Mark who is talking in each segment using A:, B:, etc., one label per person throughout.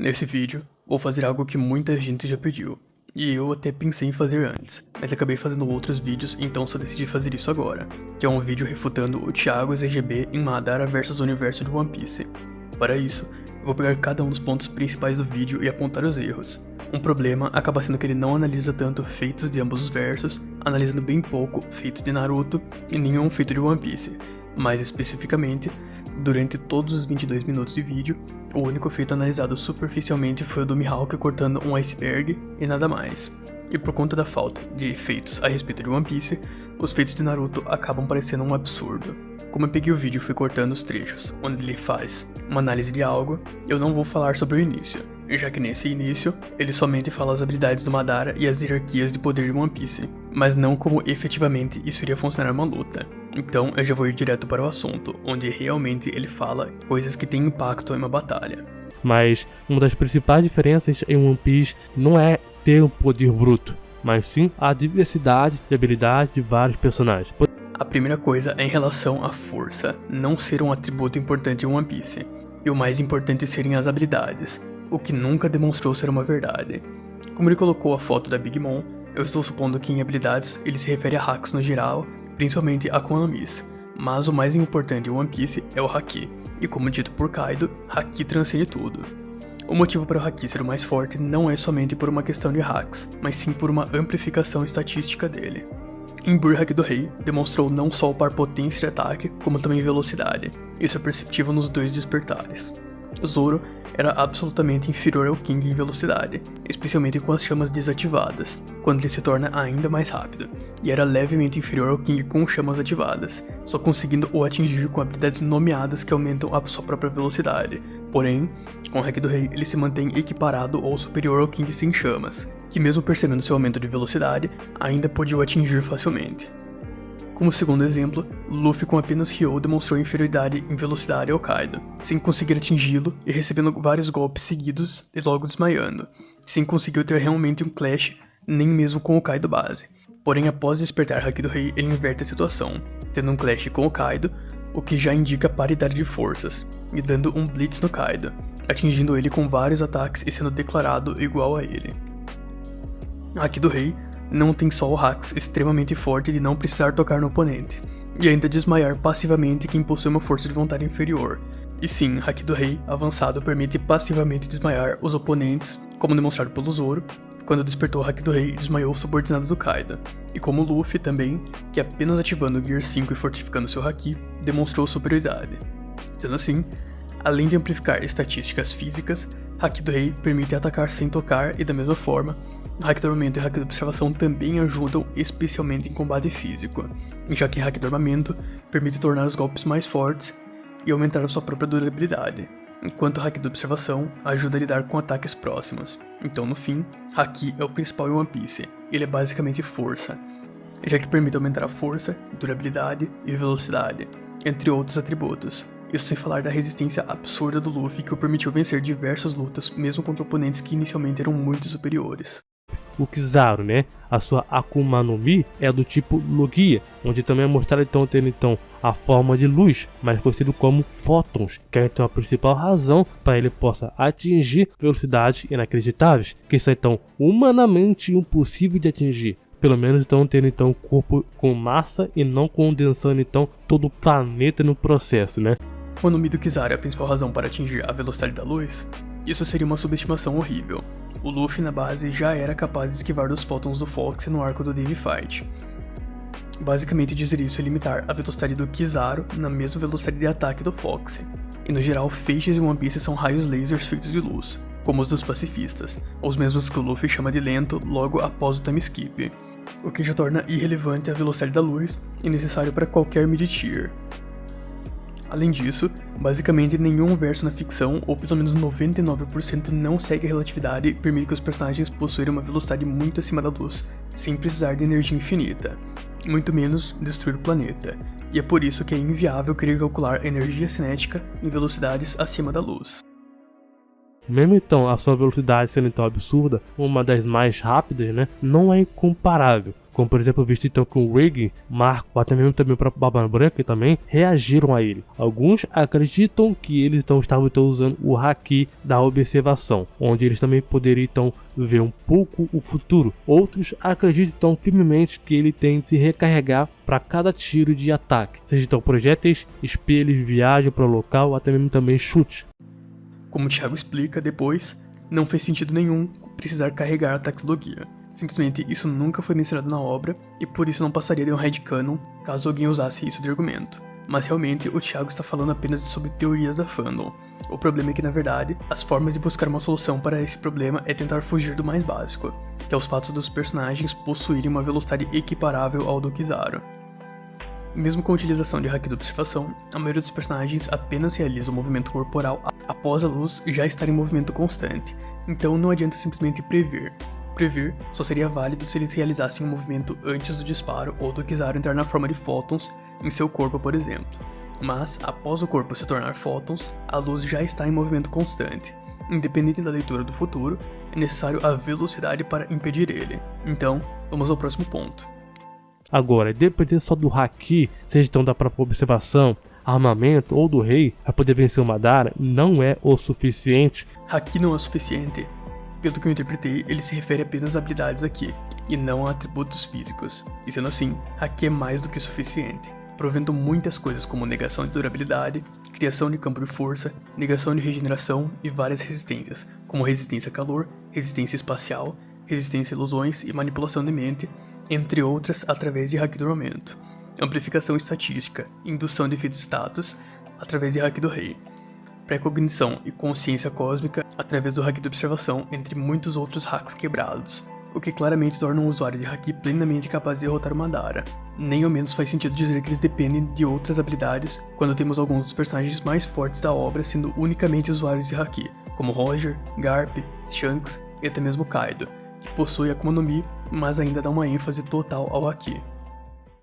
A: Nesse vídeo, vou fazer algo que muita gente já pediu, e eu até pensei em fazer antes, mas acabei fazendo outros vídeos, então só decidi fazer isso agora, que é um vídeo refutando o Thiago ZGB em Madara vs Universo de One Piece. Para isso, eu vou pegar cada um dos pontos principais do vídeo e apontar os erros. Um problema acaba sendo que ele não analisa tanto feitos de ambos os versos, analisando bem pouco feitos de Naruto e nenhum feito de One Piece. Mais especificamente, durante todos os 22 minutos de vídeo, o único feito analisado superficialmente foi o do Mihawk cortando um iceberg e nada mais. E por conta da falta de feitos a respeito de One Piece, os feitos de Naruto acabam parecendo um absurdo. Como eu peguei o vídeo e fui cortando os trechos onde ele faz uma análise de algo, eu não vou falar sobre o início, já que nesse início, ele somente fala as habilidades do Madara e as hierarquias de poder de One Piece, mas não como efetivamente isso iria funcionar numa luta. Então eu já vou ir direto para o assunto, onde realmente ele fala coisas que têm impacto em uma batalha.
B: Mas uma das principais diferenças em One Piece não é ter um poder bruto, mas sim a diversidade de habilidades de vários personagens.
A: A primeira coisa é em relação à força, não ser um atributo importante em One Piece, e o mais importante serem as habilidades, o que nunca demonstrou ser uma verdade. Como ele colocou a foto da Big Mom, eu estou supondo que em habilidades ele se refere a hacks no geral, principalmente a Akuma no Mis, mas o mais importante em One Piece é o Haki, e como dito por Kaido, Haki transcende tudo. O motivo para o Haki ser o mais forte não é somente por uma questão de hacks, mas sim por uma amplificação estatística dele. Em Burhak do Rei, demonstrou não só upar potência de ataque, como também velocidade. Isso é perceptível nos dois despertares. Zoro era absolutamente inferior ao King em velocidade, especialmente com as chamas desativadas, quando ele se torna ainda mais rápido, e era levemente inferior ao King com chamas ativadas, só conseguindo o atingir com habilidades nomeadas que aumentam a sua própria velocidade. Porém, com o Haki do Rei ele se mantém equiparado ou superior ao King sem chamas, que mesmo percebendo seu aumento de velocidade, ainda podia o atingir facilmente. Como segundo exemplo, Luffy com apenas Ryo demonstrou inferioridade em velocidade ao Kaido, sem conseguir atingi-lo e recebendo vários golpes seguidos e logo desmaiando, sem conseguir ter realmente um clash, nem mesmo com o Kaido base. Porém, após despertar Haki do Rei, ele inverte a situação, tendo um clash com o Kaido, o que já indica paridade de forças, e dando um blitz no Kaido, atingindo ele com vários ataques e sendo declarado igual a ele. Haki do Rei não tem só o hacks extremamente forte de não precisar tocar no oponente, e ainda desmaiar passivamente quem possui uma força de vontade inferior. E sim, Haki do Rei avançado permite passivamente desmaiar os oponentes, como demonstrado pelo Zoro, quando despertou o Haki do Rei e desmaiou os subordinados do Kaido, e como Luffy também, que apenas ativando o Gear 5 e fortificando seu Haki, demonstrou superioridade. Sendo assim, além de amplificar estatísticas físicas, Haki do Rei permite atacar sem tocar e da mesma forma, Haki do Armamento e Haki da Observação também ajudam especialmente em combate físico, já que Haki do Armamento permite tornar os golpes mais fortes e aumentar a sua própria durabilidade, enquanto o Haki da Observação ajuda a lidar com ataques próximos. Então no fim, Haki é o principal em One Piece, ele é basicamente força, já que permite aumentar a força, durabilidade e velocidade, entre outros atributos. Isso sem falar da resistência absurda do Luffy que o permitiu vencer diversas lutas mesmo contra oponentes que inicialmente eram muito superiores.
B: O Kizaru, a sua Akuma no Mi é do tipo Logia, onde também é mostrado tendo a forma de luz, mais conhecido como Photons, que é então a principal razão para ele possa atingir velocidades inacreditáveis, que são então humanamente impossível de atingir. Pelo menos tendo um corpo com massa e não condensando todo o planeta no processo,
A: O nome do Kizaru é a principal razão para atingir a velocidade da luz? Isso seria uma subestimação horrível. O Luffy na base já era capaz de esquivar dos Photons do Fox no arco do Dave Fight. Basicamente dizer isso é limitar a velocidade do Kizaru na mesma velocidade de ataque do Fox. E no geral, feixes em One Piece são raios lasers feitos de luz, como os dos pacifistas, os mesmos que o Luffy chama de lento logo após o time skip, o que já torna irrelevante a velocidade da luz e necessário para qualquer mid-tier. Além disso, basicamente nenhum verso na ficção, ou pelo menos 99%, não segue a relatividade e permite que os personagens possuírem uma velocidade muito acima da luz, sem precisar de energia infinita, muito menos destruir o planeta, e é por isso que é inviável querer calcular energia cinética em velocidades acima da luz.
B: Mesmo então a sua velocidade sendo então absurda, uma das mais rápidas, né, não é incomparável. Como por exemplo visto então que o Regan, Marco, ou até mesmo também o próprio Barba Branca também reagiram a ele. Alguns acreditam que eles então estavam então usando o Haki da observação, onde eles também poderiam então ver um pouco o futuro. Outros acreditam então firmemente que ele tem de se recarregar para cada tiro de ataque, seja então projéteis, espelhos, viagem para o local, ou até mesmo também chute.
A: Como o Thiago explica depois, não fez sentido nenhum precisar carregar ataques Logia. Simplesmente isso nunca foi mencionado na obra e por isso não passaria de um headcanon caso alguém usasse isso de argumento. Mas realmente o Thiago está falando apenas sobre teorias da fandom. O problema é que na verdade, as formas de buscar uma solução para esse problema é tentar fugir do mais básico, que é os fatos dos personagens possuírem uma velocidade equiparável ao do Kizaru. Mesmo com a utilização de Haki de observação, a maioria dos personagens apenas realiza o movimento corporal após a luz já estar em movimento constante, então não adianta simplesmente prever. Prever só seria válido se eles realizassem um movimento antes do disparo ou do Kizaru entrar na forma de fótons em seu corpo, por exemplo. Mas, após o corpo se tornar fótons, a luz já está em movimento constante. Independente da leitura do futuro, é necessário a velocidade para impedir ele. Então, vamos ao próximo ponto.
B: Agora, dependendo só do Haki, seja então da própria observação, armamento ou do rei, para poder vencer o Madara, não é o suficiente.
A: Haki não é o suficiente. Pelo que eu interpretei, ele se refere apenas a habilidades aqui, e não a atributos físicos. E sendo assim, Haki é mais do que suficiente, provendo muitas coisas como negação de durabilidade, criação de campo de força, negação de regeneração e várias resistências, como resistência a calor, resistência espacial, resistência a ilusões e manipulação de mente, entre outras através de Haki do armamento, amplificação estatística, indução de efeitos status através de Haki do rei, precognição e consciência cósmica através do Haki de observação, entre muitos outros hacks quebrados, o que claramente torna um usuário de Haki plenamente capaz de derrotar o Madara. Nem ao menos faz sentido dizer que eles dependem de outras habilidades quando temos alguns dos personagens mais fortes da obra sendo unicamente usuários de Haki, como Roger, Garp, Shanks e até mesmo Kaido, que possui Akuma no Mi, mas ainda dá uma ênfase total ao Haki.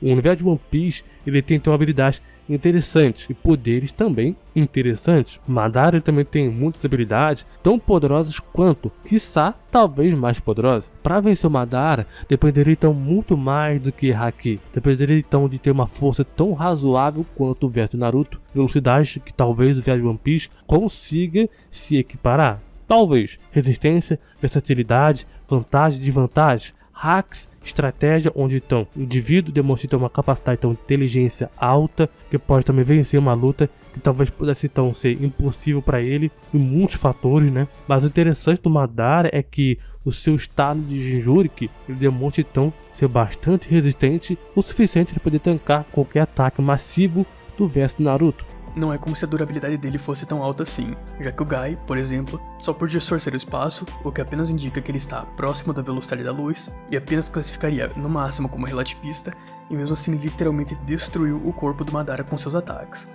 B: O universo de One Piece ele tem então habilidades interessantes e poderes também interessantes. Madara ele também tem muitas habilidades tão poderosas quanto, quiçá, talvez mais poderosas. Para vencer o Madara, dependeria então muito mais do que Haki. Dependeria então de ter uma força tão razoável quanto o verso Naruto, velocidade que talvez o verso de One Piece consiga se equiparar. Talvez resistência, versatilidade, vantagem e desvantagem, hacks, estratégia, onde então o indivíduo demonstra uma capacidade de inteligência alta, que pode também vencer uma luta que talvez pudesse então ser impossível para ele, em muitos fatores, né? Mas o interessante do Madara é que o seu estado de Jinchuriki, ele demonstra então ser bastante resistente, o suficiente para poder tancar qualquer ataque massivo do verso Naruto.
A: Não é como se a durabilidade dele fosse tão alta assim, já que o Guy, por exemplo, só por distorcer o espaço, o que apenas indica que ele está próximo da velocidade da luz, e apenas classificaria no máximo como relativista, e mesmo assim literalmente destruiu o corpo do Madara com seus ataques.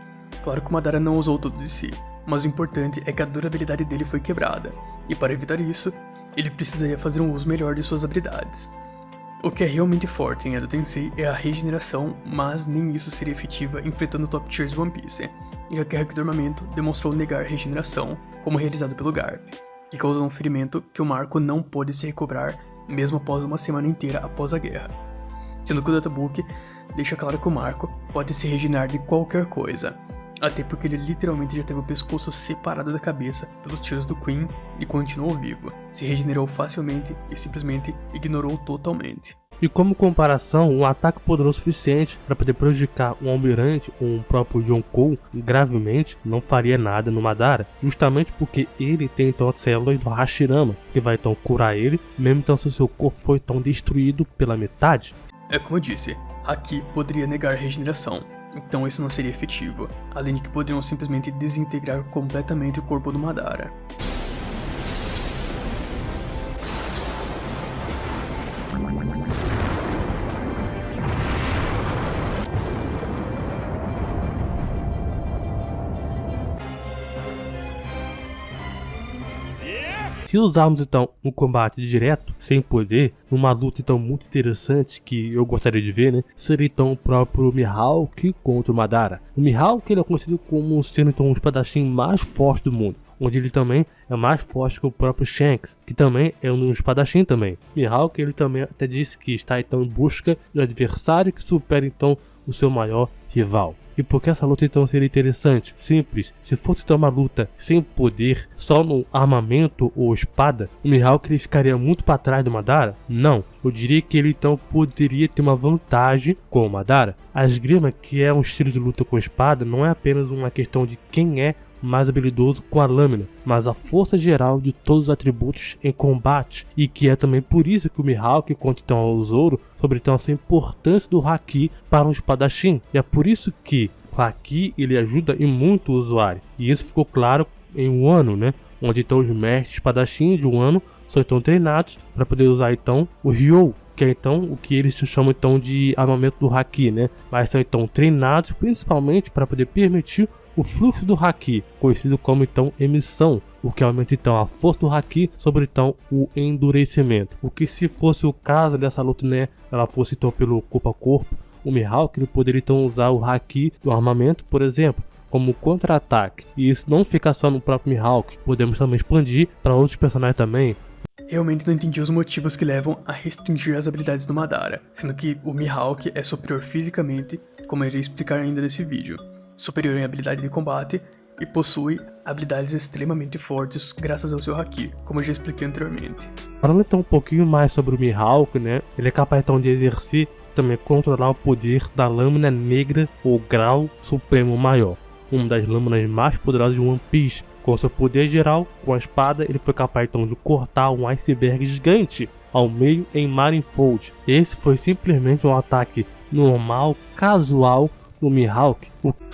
A: Claro que o Madara não usou tudo de si, mas o importante é que a durabilidade dele foi quebrada, e para evitar isso, ele precisaria fazer um uso melhor de suas habilidades. O que é realmente forte em Edo Tensei é a regeneração, mas nem isso seria efetiva enfrentando top tiers de One Piece, já que a Haki do armamento demonstrou negar regeneração, como realizado pelo Garp, que causou um ferimento que o Marco não pôde se recobrar mesmo após uma semana inteira após a guerra. Sendo que o databook deixa claro que o Marco pode se regenerar de qualquer coisa, até porque ele literalmente já teve o pescoço separado da cabeça pelos tiros do Queen e continuou vivo, se regenerou facilmente e simplesmente ignorou totalmente.
B: E como comparação, um ataque poderoso suficiente para poder prejudicar um almirante ou um próprio Yonkou gravemente não faria nada no Madara, justamente porque ele tem então as células do Hashirama, que vai então curar ele, mesmo então se o seu corpo foi tão destruído pela metade.
A: É como eu disse, Haki poderia negar regeneração, então isso não seria efetivo, além de que poderiam simplesmente desintegrar completamente o corpo do Madara.
B: Se usarmos então um combate direto, sem poder, numa luta então muito interessante que eu gostaria de ver, né, seria então o próprio Mihawk contra o Madara. O Mihawk ele é conhecido como sendo então o espadachim mais forte do mundo, onde ele também é mais forte que o próprio Shanks, que também é um espadachim também. Mihawk, ele também até disse que está então em busca de um adversário que supere então o seu maior rival. E por que essa luta então seria interessante? Simples, se fosse então uma luta sem poder, só no armamento ou espada, o Mihawk ele ficaria muito para trás do Madara? Não, eu diria que ele então poderia ter uma vantagem com o Madara. A esgrima, que é um estilo de luta com espada, não é apenas uma questão de quem é mais habilidoso com a lâmina, mas a força geral de todos os atributos em combate, e que é também por isso que o Mihawk conta então ao Zoro sobre então essa importância do Haki para um espadachim, e é por isso que o Haki ele ajuda em muito o usuário, e isso ficou claro em Wano, né, onde então os mestres espadachins de Wano são então treinados para poder usar então o Ryou, que é então o que eles chamam então de armamento do Haki, né, mas são então treinados principalmente para poder permitir o fluxo do Haki, conhecido como então emissão, o que aumenta então a força do Haki sobre então o endurecimento. O que se fosse o caso dessa luta, né, ela fosse então pelo corpo a corpo, o Mihawk ele poderia então usar o Haki do armamento, por exemplo, como contra-ataque. E isso não fica só no próprio Mihawk, podemos também expandir para outros personagens também.
A: Realmente não entendi os motivos que levam a restringir as habilidades do Madara, sendo que o Mihawk é superior fisicamente, como eu irei explicar ainda nesse vídeo, superior em habilidade de combate e possui habilidades extremamente fortes graças ao seu Haki, como eu já expliquei anteriormente.
B: Falando então um pouquinho mais sobre o Mihawk, né, ele é capaz então de exercer também controlar o poder da lâmina negra ou grau supremo maior, uma das lâminas mais poderosas de One Piece. Com seu poder geral, com a espada, ele foi capaz então de cortar um iceberg gigante ao meio em Marineford. Esse foi simplesmente um ataque normal, casual do Mihawk.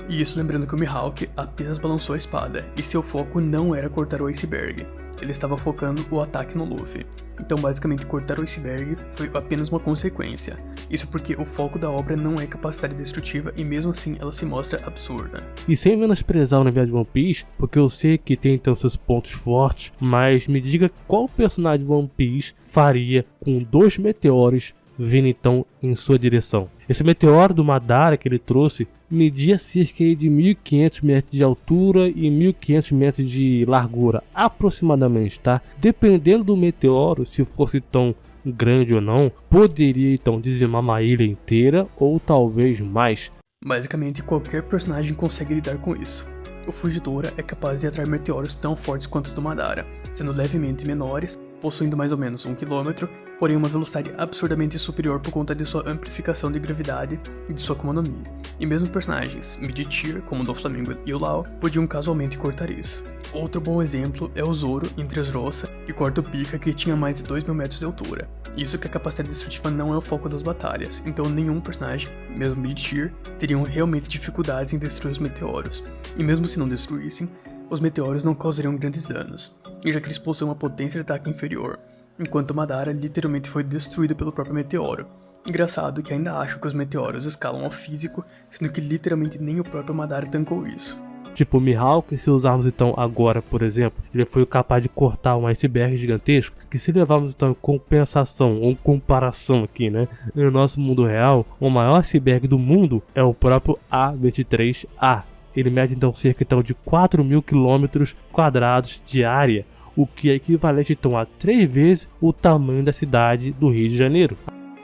A: E isso lembrando que o Mihawk apenas balançou a espada, e seu foco não era cortar o iceberg, ele estava focando o ataque no Luffy. Então basicamente cortar o iceberg foi apenas uma consequência, isso porque o foco da obra não é capacidade destrutiva e mesmo assim ela se mostra absurda.
B: E sem menosprezar o universo de One Piece, porque eu sei que tem então seus pontos fortes, mas me diga qual personagem de One Piece faria com 2 meteoros vindo então em sua direção. Esse meteoro do Madara que ele trouxe media cerca de 1500 metros de altura e 1500 metros de largura, aproximadamente, tá? Dependendo do meteoro, se fosse tão grande ou não, poderia então dizimar uma ilha inteira ou talvez mais.
A: Basicamente qualquer personagem consegue lidar com isso. O Fujitora é capaz de atrair meteoros tão fortes quanto os do Madara, sendo levemente menores, possuindo mais ou menos 1 km, porém uma velocidade absurdamente superior por conta de sua amplificação de gravidade e de sua Akuma no Mi. E mesmo personagens mid-tier, como o Doflamingo e o Lau, podiam casualmente cortar isso. Outro bom exemplo é o Zoro em Dressrosa, que corta o Pika que tinha mais de 2000 metros de altura. Isso que a capacidade destrutiva não é o foco das batalhas, então nenhum personagem, mesmo mid-tier, teriam realmente dificuldades em destruir os meteoros. E mesmo se não destruíssem, os meteoros não causariam grandes danos, já que eles possuem uma potência de ataque inferior, enquanto Madara literalmente foi destruído pelo próprio meteoro. Engraçado que ainda acho que os meteoros escalam ao físico, sendo que literalmente nem o próprio Madara tancou isso.
B: Tipo o Mihawk, se usarmos então agora, por exemplo, ele foi capaz de cortar um iceberg gigantesco, que se levarmos então em compensação ou comparação aqui, né, no nosso mundo real, o maior iceberg do mundo é o próprio A23A. Ele mede então cerca então, de 4.000 km² de área, o que é equivalente então a 3 vezes o tamanho da cidade do Rio de Janeiro.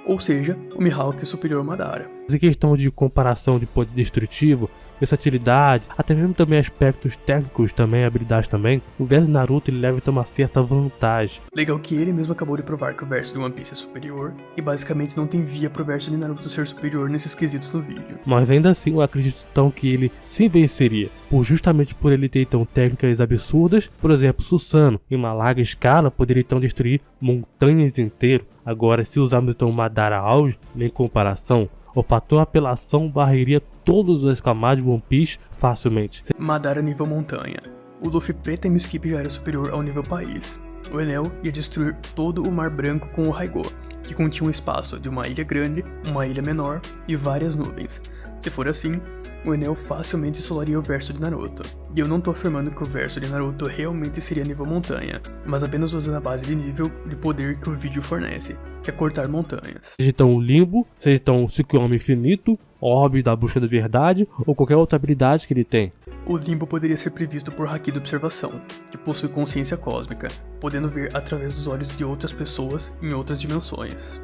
A: Ou seja, o Mihawk é superior ao Madara.
B: Em questão de comparação de poder destrutivo, versatilidade, até mesmo também aspectos técnicos também, habilidades também, o verso de Naruto ele leva então uma certa vantagem.
A: Legal que ele mesmo acabou de provar que o verso de One Piece é superior, e basicamente não tem via pro verso de Naruto ser superior nesses quesitos no vídeo.
B: Mas ainda assim eu acredito então que ele se venceria, justamente por ele ter então técnicas absurdas. Por exemplo, Susanoo, em uma larga escala, poderia então destruir montanhas inteiras. Agora, se usarmos então Madara auge, em comparação, o fator apelação varreria todas as camadas de One Piece facilmente.
A: Madara nível montanha. O Luffy preto e Skip já era superior ao nível país. O Enel ia destruir todo o Mar Branco com o Raigo, que continha um espaço de uma ilha grande, uma ilha menor e várias nuvens. Se for assim, o Enel facilmente solaria o verso de Naruto. E eu não tô afirmando que o verso de Naruto realmente seria nível montanha, mas apenas usando a base de nível de poder que o vídeo fornece, que é cortar montanhas.
B: Seja então o Limbo, seja então o Tsukuyomi infinito, Orbe da busca da verdade ou qualquer outra habilidade que ele tem.
A: O Limbo poderia ser previsto por Haki da Observação, que possui consciência cósmica, podendo ver através dos olhos de outras pessoas em outras dimensões.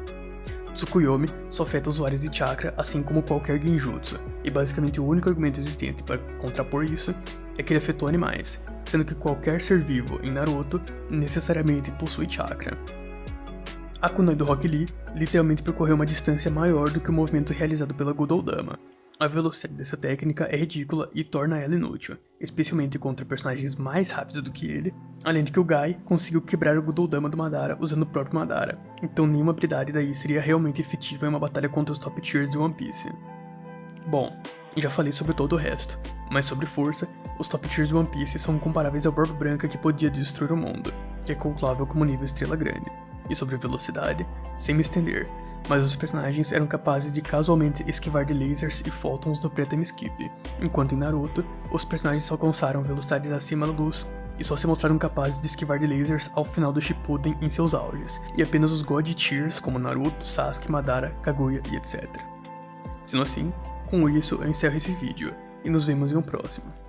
A: Tsukuyomi só afeta usuários de chakra, assim como qualquer genjutsu, e basicamente o único argumento existente para contrapor isso é que ele afetou animais, sendo que qualquer ser vivo em Naruto necessariamente possui chakra. A kunai do Rock Lee literalmente percorreu uma distância maior do que o movimento realizado pela Godoldama. A velocidade dessa técnica é ridícula e torna ela inútil, especialmente contra personagens mais rápidos do que ele, além de que o Gai conseguiu quebrar o Godoldama do Madara usando o próprio Madara, então nenhuma habilidade daí seria realmente efetiva em uma batalha contra os top tiers de One Piece. Bom, já falei sobre todo o resto, mas sobre força, os top tiers de One Piece são comparáveis ao Barba Branca que podia destruir o mundo, que é calculável como nível Estrela Grande. E sobre velocidade, sem me estender, mas os personagens eram capazes de casualmente esquivar de lasers e photons do Pre-Time Skip, enquanto em Naruto, os personagens só alcançaram velocidades acima da luz e só se mostraram capazes de esquivar de lasers ao final do Shippuden em seus auges, e apenas os God Tiers como Naruto, Sasuke, Madara, Kaguya e etc. Sendo assim, com isso eu encerro esse vídeo, e nos vemos em um próximo.